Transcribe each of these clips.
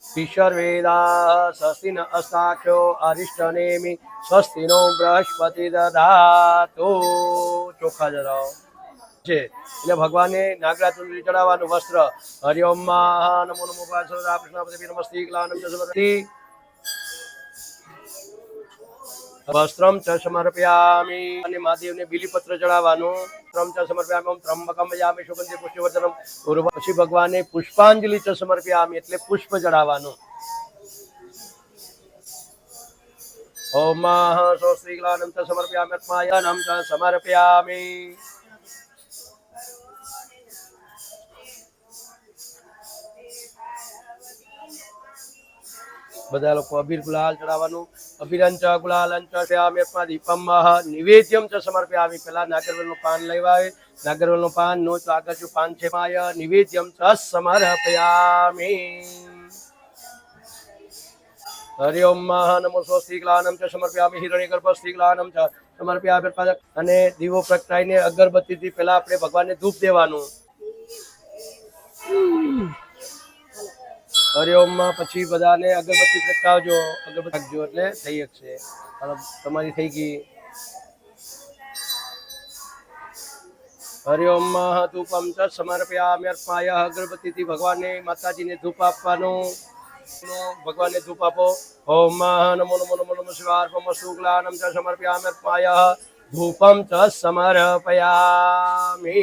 ईश्वरवेदाः स्वस्ति न अस्ताक्षो अरिष्टनेमि स्वस्ति नो बृहस्पति दधातु ચોખા ધરાવો છે એટલે ભગવાને નાગરા ચુંદડી ચડાવવાનું વસ્ત્ર હરિઓમ નમો નમો પાર્શ્વદા કૃષ્ણપતિ નમસ્તે ક્લાનમ ચ સમર્પતિ વસ્ત્રમ ચ સમર્પયામિ અને મહાદેવને બીલીપત્ર ચડાવવાનું વસ્ત્રમ ચ સમર્પયામિ ઓમ ત્રંબકમ યામિ સુગંધિ પુષ્ટિવર્ધનમ પછી ભગવાને પુષ્પાંજલિ ચ સમર્પયામિ એટલે પુષ્પ ચડાવવાનું ओम स्वस्तिक्लानं च समर्पयामि आत्मायनं च समर्पयामि બધા લોકો અબીર ગુલાલ ચડાવવાનું અબીરંચ ગુલાલંચ સ્યામિ આત્મા દીપમ નિવેદ્યમ ચ સમર્પયામિ પેલા નાગરવેલનું પાન લેવા આવે નાગરવેલનું પાન નો તો આગળ જો પાન છે માય નિવેદ્યમ ચ સમર્પયામિ हरिओम नमो स्वस्तिक्लानं च समर्पयामि हिरण्यगर्भस्तिक्लानं च समर्पयामि અને દીવો પ્રગટાઈને અગરબત્તીથી પહેલા આપણે ભગવાનને ધૂપ દેવાનું હરિઓમ પછી બધાને અગરબત્તી પ્રગટાવજો અગરબત્તી રાખજો એટલે થઈ શકશે તમારી થઈ ગઈ હરિઓમ ધૂપમ ચ સમર્પયામિ અર્પયામિ અગરબત્તીથી ભગવાનને માતાજીને ધૂપ આપવાનું भगवान ने धूप आपो ओम नमो नमो नमो नमो शिवार्पमस्तु क्लानं च समर्पयामि अर्पयामि धूपम च समर्पयामि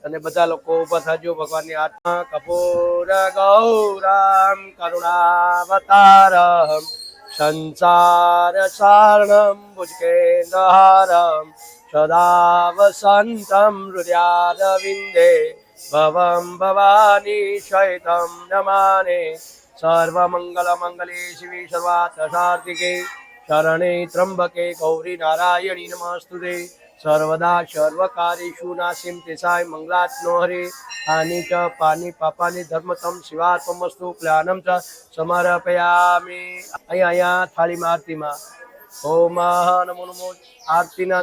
અને બધા લોકો ઊભા થાજો ભગવાનની આત્મા કપૂર ગૌરામ કરુણાવતારમ સંસાર સારણમ ભુજગેન્દ્રહારમ સદા વસંતમ હૃદયારવિંદે भवं भवानी शयितं नमाने सर्वमङ्गलमङ्गले शिवे सर्वार्थसाधिके शरणे त्र्यम्बके गौरी नारायणी नमस्तुते सर्वदा सर्वकार्येषु नासिं तेसाय मङ्गलात्नो हरे हानि च पानि पापानि धर्मतं शिवार्पमस्तु क्लानं च समर्पयामि અહીંયા થાળીમાં આરતીમાં ઓમ નમો નમો આરતીના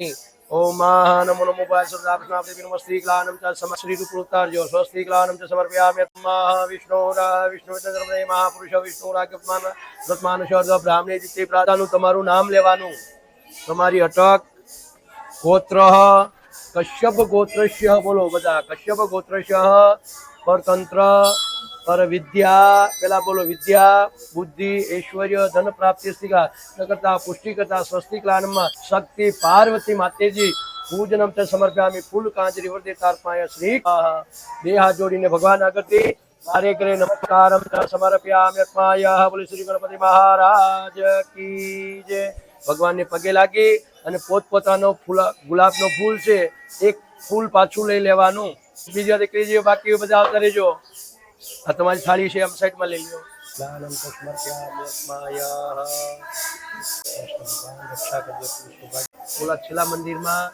ओम नमो नमो पार्श्वदापनापति नमस्ते क्लानं च श्री रूप उतार्यो स्वस्ति क्लानं च समर्पयामि विष्णु विष्णु महापुरुष विष्णु रागमान रत्मानुषर्ध ब्राह्मणे जिते प्राताનું તમારું નામ લેવાનું તમારી અટક ગોત્ર કશ્યપ ગોત્રસ્ય બોલો બધા કશ્યપ ગોત્રસ્ય પરતંત્ર પર વિદ્યા પેલા બોલો વિદ્યા બુદ્ધિ ऐश्वर्य धन प्राप्ति करता पुष्टि करता स्वस्ति क्लानमा शक्ति पार्वती मातेजी पूजनम च समर्पयामि फूल कांजरी वर्दे तार्पाय श्री देहा जोड़ीने भगवान आगति कार्य करे नमस्कारम च समर्पयामि आत्माय बोले श्री गणपति महाराज की जय भगवान ने पगे लागी અને પોતપોતાનો ફૂલ ગુલાબનો ફૂલ છે એક ફૂલ પાછું લઈ લેવાનું બીજા દીકરી બાકી બધા આવતા રહેજો આ તમારી થાળી છે આમ સાઈડમાં લઈ લો લાલમ સમર્પયામિ રક્ષા કરજો બોલા છેલ્લા મંદિરમાં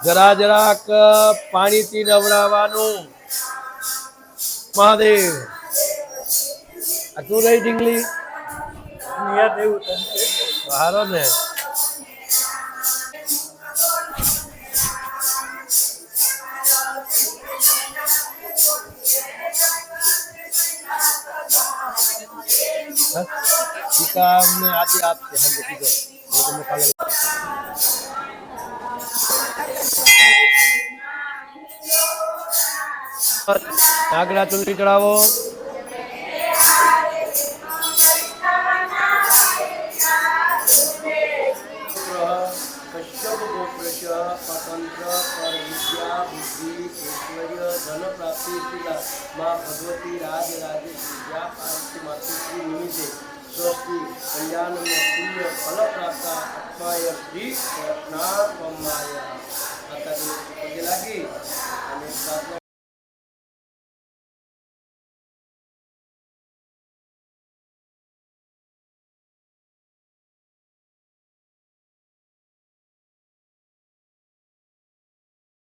જરા જરાક પાણીથી નવડાવવાનું મહાદેવ આ તું રહી ઢીંગલી હારો ને અમને આદિ આપશે નાગરા ચુંદડી ચડાવો स्वतंत्र पर विद्या बुद्धि ऐश्वर्य धन प्राप्ति माँ भगवती राज राजेश विद्या पार्वती मातृश्री निमित्ते स्वस्ति कल्याण पुण्य फल प्राप्त आत्माय श्री कृष्णा पगे लागी